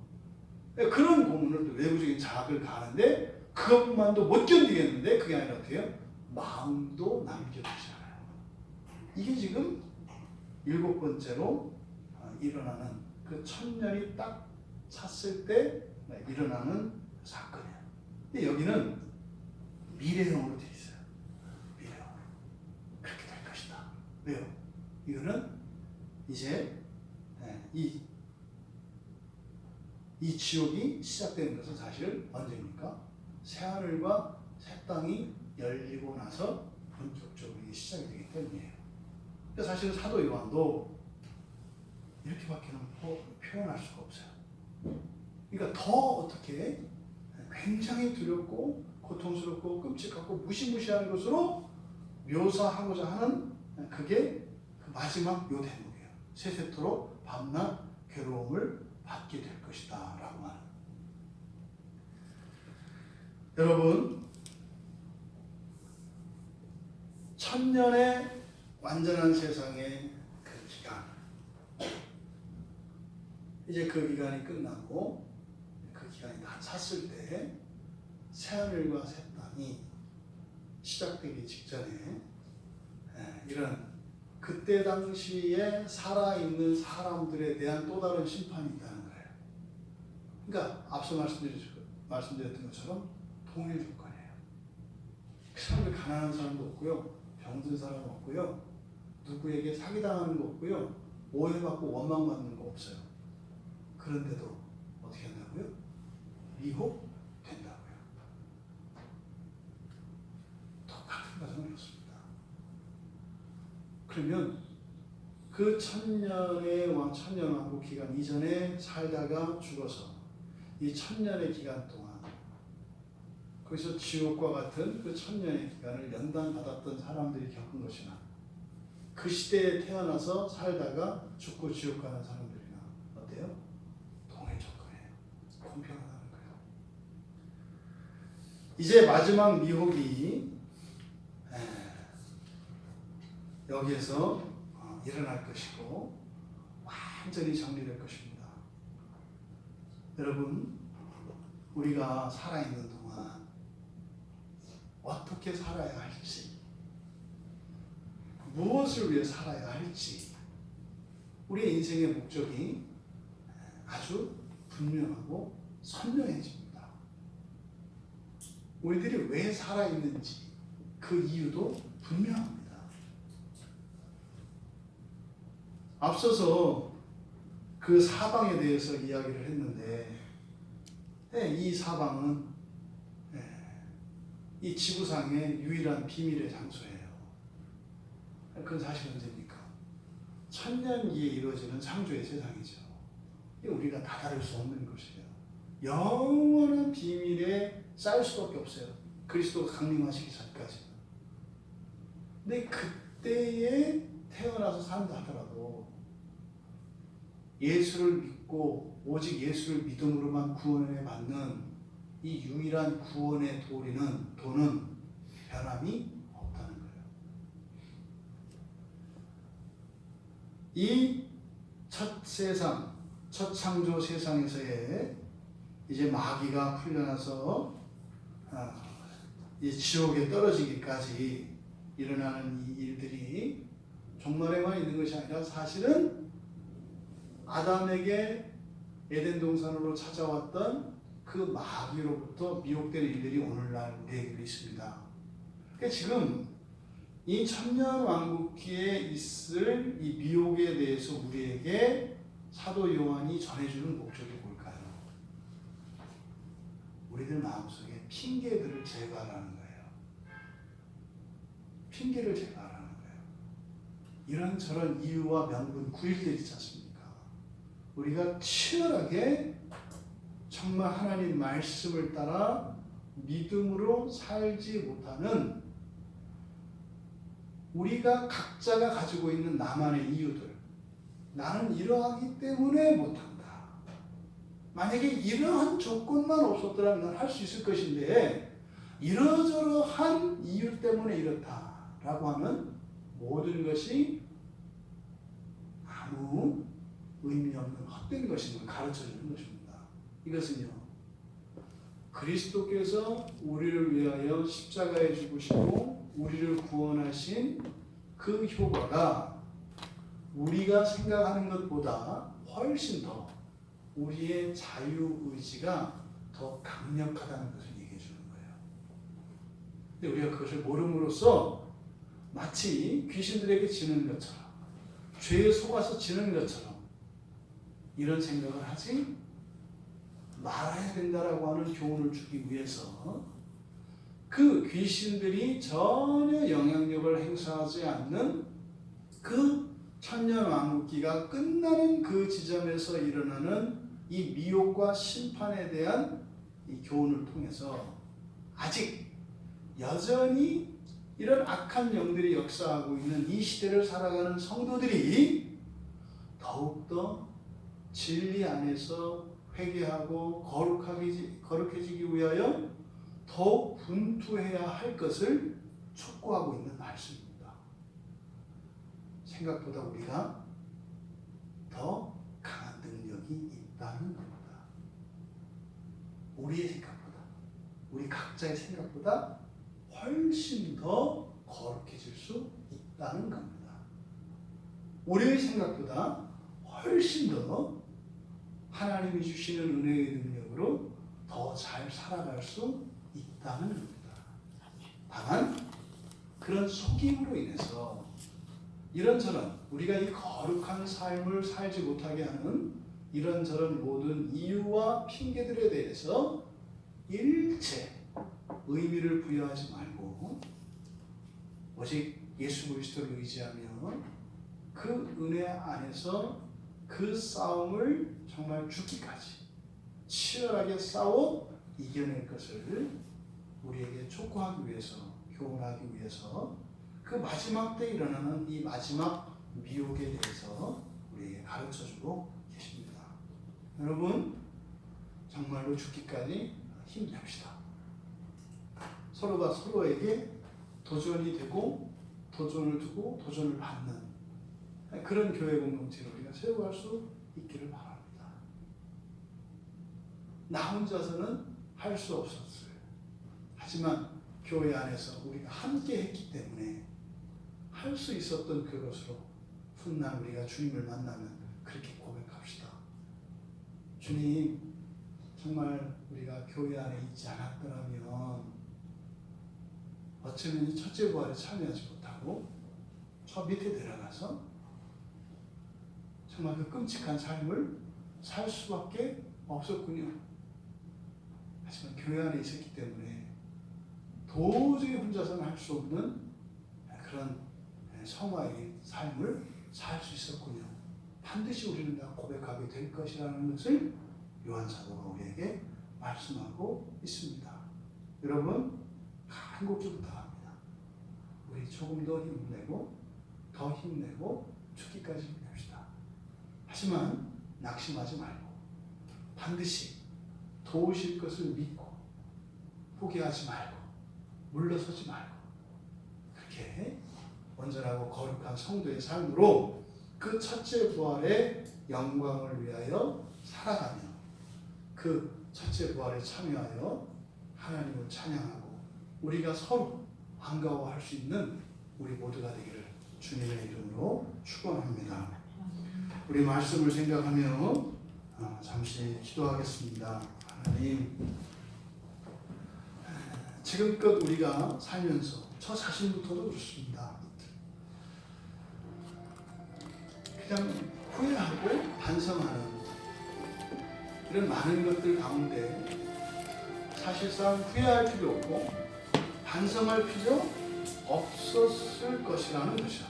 그런 고문을 또 외부적인 자극을 가하는데 그것만도 못 견디겠는데 그게 아니라 어떻게 해요? 마음도 남겨두잖아요. 이게 지금 7번째로 일어나는 그 천년이 딱 찼을 때 일어나는 사건이에요. 근데 여기는 미래형으로 되어 있어요. 미래형. 그렇게 될 것이다. 왜요? 이거는 이제 이 지옥이 시작되는 것은 사실 언제입니까? 새하늘과 새 땅이 열리고 나서 본격적으로 이게 시작이 되기 때문이에요. 근데 사실 사도 요한도 이렇게밖에는 표현할 수가 없어요. 그러니까 더 어떻게 굉장히 두렵고 고통스럽고 끔찍하고 무시무시한 것으로 묘사하고자 하는, 그게 그 마지막 요 대목이에요. 세세토록 밤낮 괴로움을 받게 될 것이다 라고 하는. 여러분, 천년의 완전한 세상의 그 기간, 이제 그 기간이 끝나고 그 기간이 다 찼을 때 새하늘과 새 땅이 시작되기 직전에 이런 그때 당시에 살아있는 사람들에 대한 또 다른 심판이 있다는 거예요. 그러니까 앞서 말씀드렸던 것처럼 통일 조건이에요. 그 사람들 가난한 사람도 없고요, 병든 사람 없고요, 누구에게 사기당하는 거 없고요, 오해받고 원망받는 거 없어요. 그런데도 어떻게 한다고요? 미혹된다고요. 똑같은 과정을 했습니다. 그러면 그 천년왕국 기간 이전에 살다가 죽어서 이 천년의 기간 동안 거기서 지옥과 같은 그 천년의 기간을 연단받았던 사람들이 겪은 것이나, 그 시대에 태어나서 살다가 죽고 지옥 가는 사람들이나 어때요? 동일 조건이에요. 공평하다는 거예요. 이제 마지막 미혹이 여기에서 일어날 것이고 완전히 정리될 것입니다. 여러분, 우리가 살아있는 동안 어떻게 살아야 할지, 무엇을 위해 살아야 할지, 우리의 인생의 목적이 아주 분명하고 선명해집니다. 우리들이 왜 살아있는지 그 이유도 분명합니다. 앞서서 그 사방에 대해서 이야기를 했는데, 이 사방은 이 지구상의 유일한 비밀의 장소예요. 그건 사실 언제입니까? 천년기에 이루어지는 창조의 세상이죠. 우리가 다다를 수 없는 것이에요. 영원한 비밀에 쌓일 수밖에 없어요. 그리스도가 강림하시기 전까지는. 근데 그때에 태어나서 산다 하더라도 예수를 믿고 오직 예수를 믿음으로만 구원을 받는 이 유일한 구원의 도는 변함이 없다는 거예요. 이 첫 세상, 첫 창조 세상에서의 이제 마귀가 풀려나서 이 지옥에 떨어지기까지 일어나는 이 일들이 종말에만 있는 것이 아니라 사실은 아담에게 에덴 동산으로 찾아왔던 그 마귀로부터 미혹된 일들이 오늘날 우리에게 있습니다. 그러니까 지금 이 천년 왕국기에 있을 이 미혹에 대해서 우리에게 사도 요한이 전해주는 목적이 뭘까요? 우리들 마음속에 핑계들을 제거하라는 거예요. 핑계를 제거하라는 거예요. 이런저런 이유와 명분 구일되지 않습니까? 우리가 치열하게 정말 하나님 말씀을 따라 믿음으로 살지 못하는 우리가 각자가 가지고 있는 나만의 이유들, 나는 이러하기 때문에 못한다. 만약에 이러한 조건만 없었더라면 할 수 있을 것인데 이러저러한 이유 때문에 이렇다라고 하면 모든 것이 아무 의미 없는 헛된 것인 걸 가르쳐주는 것입니다. 이것은요, 그리스도께서 우리를 위하여 십자가에 죽으시고 우리를 구원하신 그 효과가 우리가 생각하는 것보다 훨씬 더 우리의 자유의지가 더 강력하다는 것을 얘기해 주는 거예요. 근데 우리가 그것을 모름으로써 마치 귀신들에게 지는 것처럼, 죄에 속아서 지는 것처럼 이런 생각을 하지 말아야 된다라고 하는 교훈을 주기 위해서 그 귀신들이 전혀 영향력을 행사하지 않는 그 천년 왕국기가 끝나는 그 지점에서 일어나는 이 미혹과 심판에 대한 이 교훈을 통해서 아직 여전히 이런 악한 영들이 역사하고 있는 이 시대를 살아가는 성도들이 더욱더 진리 안에서 회개하고 거룩해지기 위하여 더욱 분투해야 할 것을 촉구하고 있는 말씀입니다. 생각보다 우리가 더 강한 능력이 있다는 겁니다. 우리의 생각보다, 우리 각자의 생각보다 훨씬 더 거룩해질 수 있다는 겁니다. 우리의 생각보다 훨씬 더 하나님이 주시는 은혜의 능력으로 더 잘 살아갈 수 있다는 겁니다. 다만 그런 속임으로 인해서 이런저런 우리가 이 거룩한 삶을 살지 못하게 하는 이런저런 모든 이유와 핑계들에 대해서 일체 의미를 부여하지 말고 오직 예수 그리스도를 의지하며 그 은혜 안에서 그 싸움을 정말 죽기까지 치열하게 싸워 이겨낼 것을 우리에게 촉구하기 위해서, 교훈하기 위해서 그 마지막 때 일어나는 이 마지막 미혹에 대해서 우리에게 가르쳐주고 계십니다. 여러분, 정말로 죽기까지 힘냅시다. 서로가 서로에게 도전이 되고 도전을 두고 도전을 받는 그런 교회 공동체를 우리가 세워갈 수 있기를 바랍니다. 나 혼자서는 할 수 없었어요. 하지만 교회 안에서 우리가 함께 했기 때문에 할 수 있었던 그것으로 훗날 우리가 주님을 만나면 그렇게 고백합시다. 주님, 정말 우리가 교회 안에 있지 않았더라면 어쩌면 이 첫째 부활에 참여하지 못하고 저 밑에 내려가서 정말 그 끔찍한 삶을 살 수밖에 없었군요. 하지만 교회 안에 있었기 때문에 도저히 혼자서는 할 수 없는 그런 성화의 삶을 살 수 있었군요. 반드시 우리는 다 고백하게 될 것이라는 것을 요한 사도가 우리에게 말씀하고 있습니다. 여러분, 간곡히 부탁합니다. 우리 조금 더 힘내고 더 힘내고 죽기까지 힘냅시다. 하지만 낙심하지 말고 반드시 도우실 것을 믿고 포기하지 말고 물러서지 말고 그렇게 온전하고 거룩한 성도의 삶으로 그 첫째 부활의 영광을 위하여 살아가며 그 첫째 부활에 참여하여 하나님을 찬양하고 우리가 서로 반가워할 수 있는 우리 모두가 되기를 주님의 이름으로 축원합니다. 우리 말씀을 생각하며 잠시 기도하겠습니다. 하나님, 지금껏 우리가 살면서 저 자신부터도 그렇습니다. 그냥 후회하고 반성하는 이런 많은 것들 가운데 사실상 후회할 필요 없고 반성할 필요 없었을 것이라는 것이죠.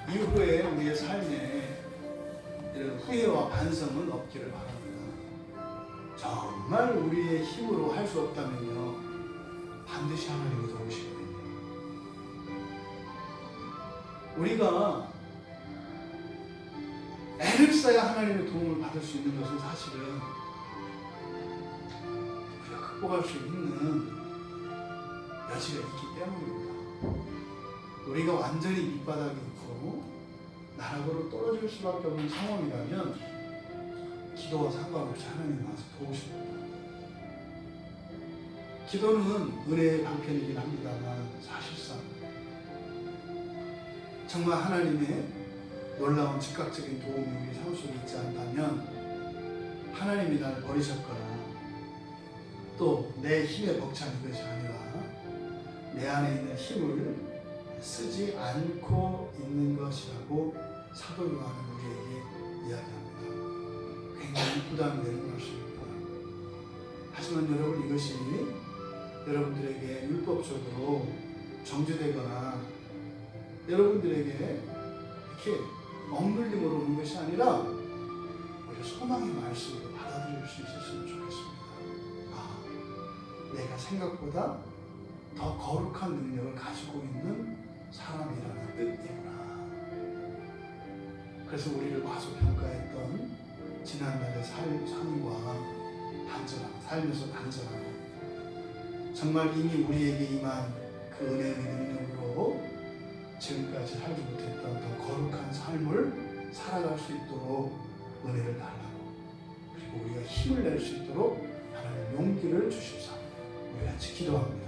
이후에 우리의 삶에 이런 후회와 반성은 없기를 바랍니다. 정말 우리의 힘으로 할 수 없다면요, 반드시 하나님이 도우시거든요. 우리가 애를 써야 하나님의 도움을 받을 수 있는 것은 사실은 우리가 극복할 수 있는 여지가 있기 때문입니다. 우리가 완전히 밑바닥에 있고 나락으로 떨어질 수밖에 없는 상황이라면 기도와 상관없이 하나님 와서 도우십니다. 기도는 은혜의 방편이긴 합니다만 사실상 정말 하나님의 놀라운 즉각적인 도움이 우리 삶 속에 있지 않다면 하나님이 나를 버리셨거나 또 내 힘에 벅찬 이것이 아니라 내 안에 있는 힘을 쓰지 않고 있는 것이라고 사도 요한은 우리에게 이야기합니다. 굉장히 부담이 되는 말씀입니다. 하지만 여러분, 이것이 여러분들에게 율법적으로 정죄되거나 여러분들에게 이렇게 억눌림으로 오는 것이 아니라 오히려 소망의 말씀으로 받아들일 수 있었으면 좋겠습니다. 내가 생각보다 더 거룩한 능력을 가지고 있는 사람이라는 뜻이구나. 그래서 우리를 과소평가했던 지난날의 삶과 삶에서 단절하고 정말 이미 우리에게 임한 그 은혜의 능력으로 지금까지 살지 못했던 더 거룩한 삶을 살아갈 수 있도록 은혜를 달라고, 그리고 우리가 힘을 낼 수 있도록 하나님 용기를 주십사. 우리 같이 기도합니다.